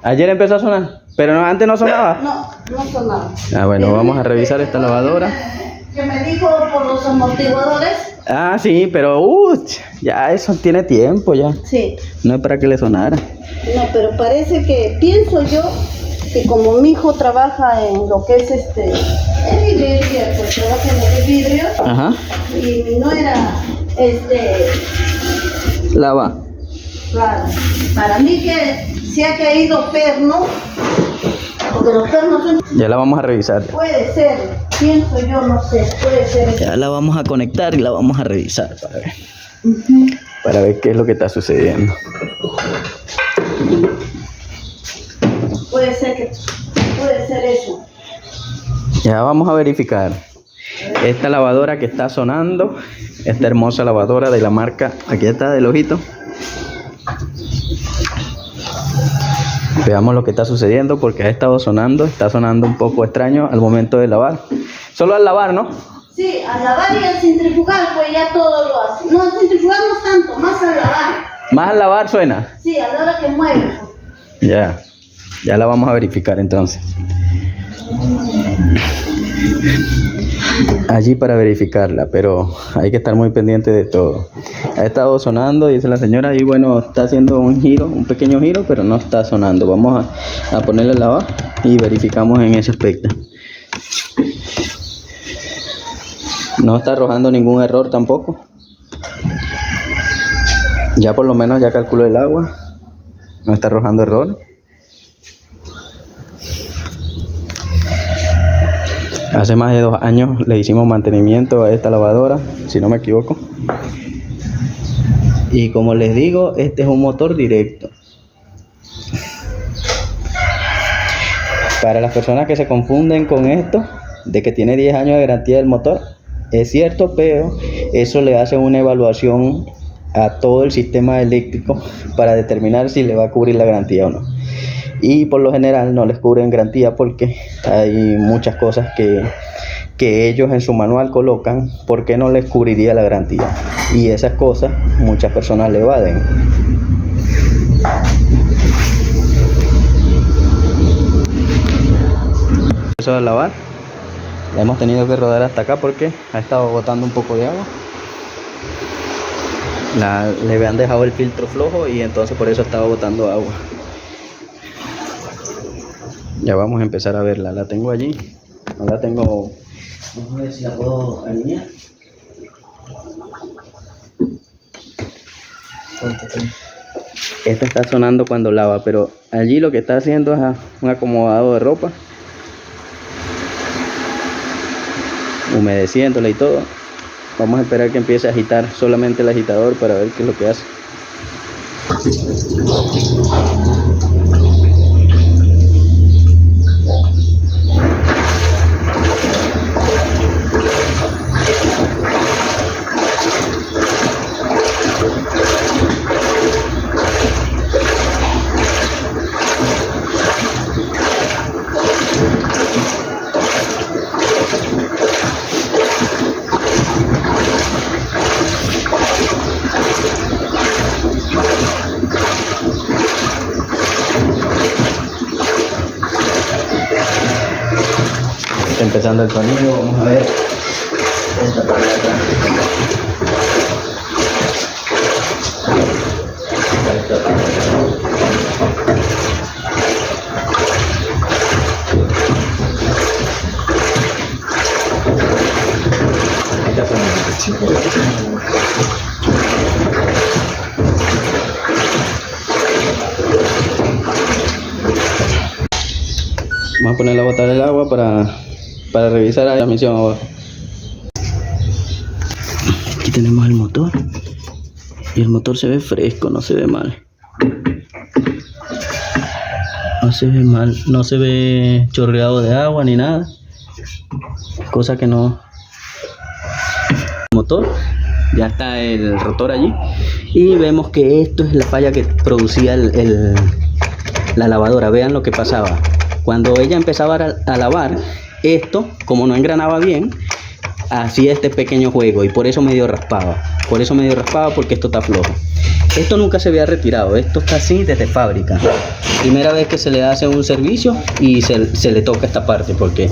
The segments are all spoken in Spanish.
Ayer empezó a sonar, pero no, antes no sonaba. No sonaba. Ah, bueno, vamos a revisar esta lavadora. Que me dijo por los amortiguadores. Ah, sí, pero ya eso tiene tiempo ya. Sí. No es para que le sonara. No, pero parece que, pienso yo, que como mi hijo trabaja en lo que es en vidriería, pues trabaja en lo que es vidrio. Ajá. Y mi nuera, Lava. claro, para mí que se ha caído perno, porque los pernos son... Ya la vamos a revisar. Puede ser, pienso yo, no sé, puede ser. Ya la vamos a conectar y la vamos a revisar para ver. Para ver qué es lo que está sucediendo. Puede ser eso. Ya vamos a verificar. Esta lavadora que está sonando, esta hermosa lavadora de la marca, aquí está del ojito. Veamos lo que está sucediendo porque ha estado sonando, está sonando un poco extraño al momento de lavar. Solo al lavar, ¿no? Sí, al lavar y al centrifugar, pues ya todo lo hace. No, al centrifugar no tanto, más al lavar. Más al lavar suena. Sí, a la hora que mueve. Ya la vamos a verificar entonces. Allí para verificarla, pero hay que estar muy pendiente de todo. Ha estado sonando, dice la señora, y bueno, está haciendo un giro, un pequeño giro, pero no está sonando. Vamos a ponerle a lavar y verificamos en ese aspecto. No está arrojando ningún error tampoco. Ya por lo menos ya calculó el agua. No está arrojando error. Hace más de 2 años le hicimos mantenimiento a esta lavadora, si no me equivoco. Y como les digo, este es un motor directo. Para las personas que se confunden con esto, de que tiene 10 años de garantía del motor, es cierto, pero eso le hace una evaluación a todo el sistema eléctrico para determinar si le va a cubrir la garantía o no. Y por lo general no les cubren garantía porque hay muchas cosas que ellos en su manual colocan porque no les cubriría la garantía, y esas cosas muchas personas le evaden. Eso de lavar la hemos tenido que rodar hasta acá porque ha estado botando un poco de agua. Le habían dejado el filtro flojo y entonces por eso estaba botando agua. Ya vamos a empezar a verla. La tengo allí. No la tengo. Vamos a ver si la puedo alinear. Esta está sonando cuando lava, pero allí lo que está haciendo es un acomodado de ropa, humedeciéndola y todo. Vamos a esperar que empiece a agitar solamente el agitador para ver qué es lo que hace. Está empezando el sonido, vamos a ver esta parte de acá. Vamos a ponerle a botar el agua para revisar la transmisión abajo. Aquí tenemos el motor. Y el motor se ve fresco, no se ve mal. No se ve mal, no se ve chorreado de agua ni nada. Cosa que no. El motor, ya está el rotor allí. Y vemos que esto es la falla que producía la lavadora. Vean lo que pasaba. Cuando ella empezaba a lavar, esto, como no engranaba bien, hacía este pequeño juego y por eso medio raspaba. Porque esto está flojo. Esto nunca se había retirado, esto está así desde fábrica. Primera vez que se le hace un servicio y se le toca esta parte, porque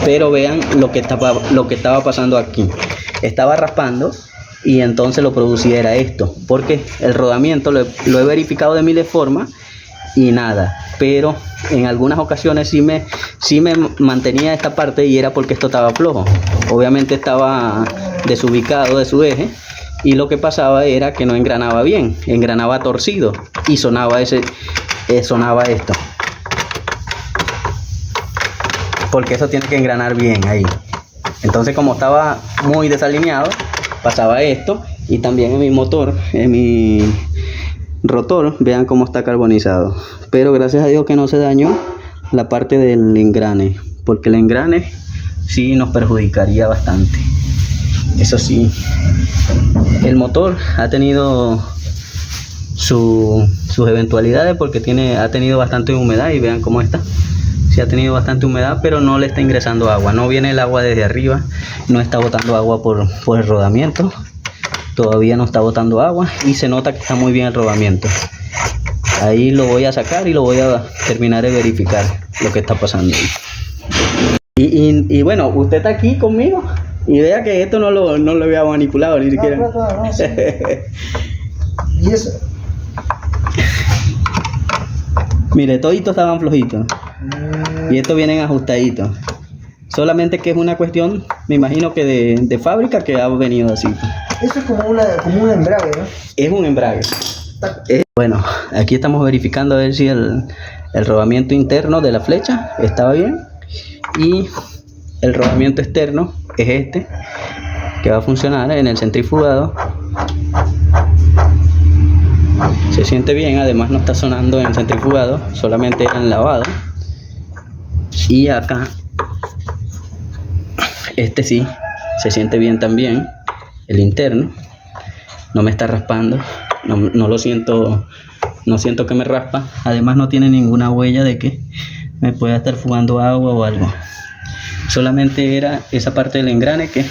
pero vean lo que estaba pasando aquí. Estaba raspando y entonces lo producía era esto, porque el rodamiento lo he verificado de miles de formas y nada, pero en algunas ocasiones sí me mantenía esta parte y era porque esto estaba flojo. Obviamente estaba desubicado de su eje y lo que pasaba era que no engranaba bien, engranaba torcido y sonaba esto, porque eso tiene que engranar bien ahí. Entonces, como estaba muy desalineado, pasaba esto. Y también en mi motor, en mi rotor, vean cómo está carbonizado. Pero gracias a Dios que no se dañó la parte del engrane, porque el engrane sí nos perjudicaría bastante. Eso sí, el motor ha tenido sus eventualidades, porque ha tenido bastante humedad y vean cómo está. Sí ha tenido bastante humedad, pero no le está ingresando agua, no viene el agua desde arriba, no está botando agua por el rodamiento. Todavía no está botando agua y se nota que está muy bien el rodamiento. Ahí lo voy a sacar y lo voy a terminar de verificar lo que está pasando. Y bueno, usted está aquí conmigo y vea que esto no lo había manipulado ni siquiera. No, sí. ¿Y eso? Mire, toditos estaban flojitos y estos vienen ajustaditos. Solamente que es una cuestión, me imagino que de fábrica, que ha venido así. Eso es como un embrague, ¿no? Es un embrague. Bueno, aquí estamos verificando a ver si el rodamiento interno de la flecha estaba bien. Y el rodamiento externo es este, que va a funcionar en el centrifugado. Se siente bien, además no está sonando en centrifugado, solamente en lavado. Y acá, este sí, se siente bien también, el interno. No me está raspando, no lo siento, no siento que me raspa. Además no tiene ninguna huella de que me pueda estar fugando agua o algo. Solamente era esa parte del engrane que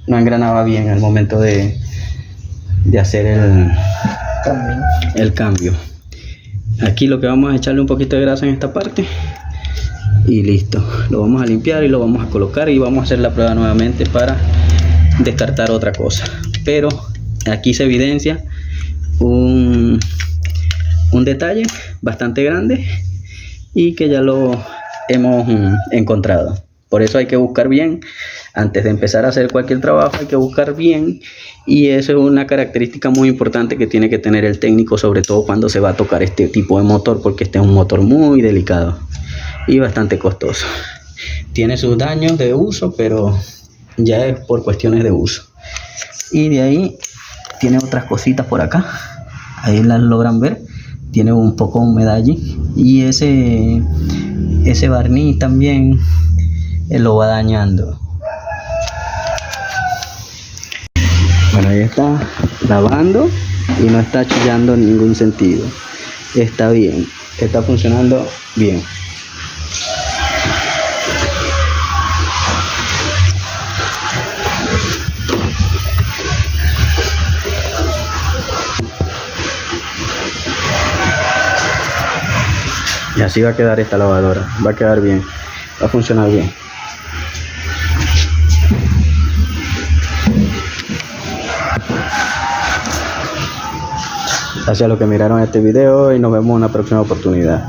no engranaba bien al momento de hacer el cambio. Aquí lo que vamos a echarle un poquito de grasa en esta parte y listo. Lo vamos a limpiar y lo vamos a colocar y vamos a hacer la prueba nuevamente para descartar otra cosa. Pero aquí se evidencia un detalle bastante grande y que ya lo hemos encontrado. Por eso hay que buscar bien, antes de empezar a hacer cualquier trabajo hay que buscar bien, y eso es una característica muy importante que tiene que tener el técnico, sobre todo cuando se va a tocar este tipo de motor, porque este es un motor muy delicado y bastante costoso. Tiene sus daños de uso, pero ya es por cuestiones de uso. Y de ahí tiene otras cositas por acá, ahí las logran ver, tiene un poco de humedad allí, y ese barniz también lo va dañando. Bueno, ahí está lavando y no está chillando en ningún sentido. Está bien, está funcionando bien. Y así va a quedar esta lavadora, va a quedar bien, va a funcionar bien. Gracias a los que miraron este video y nos vemos en una próxima oportunidad.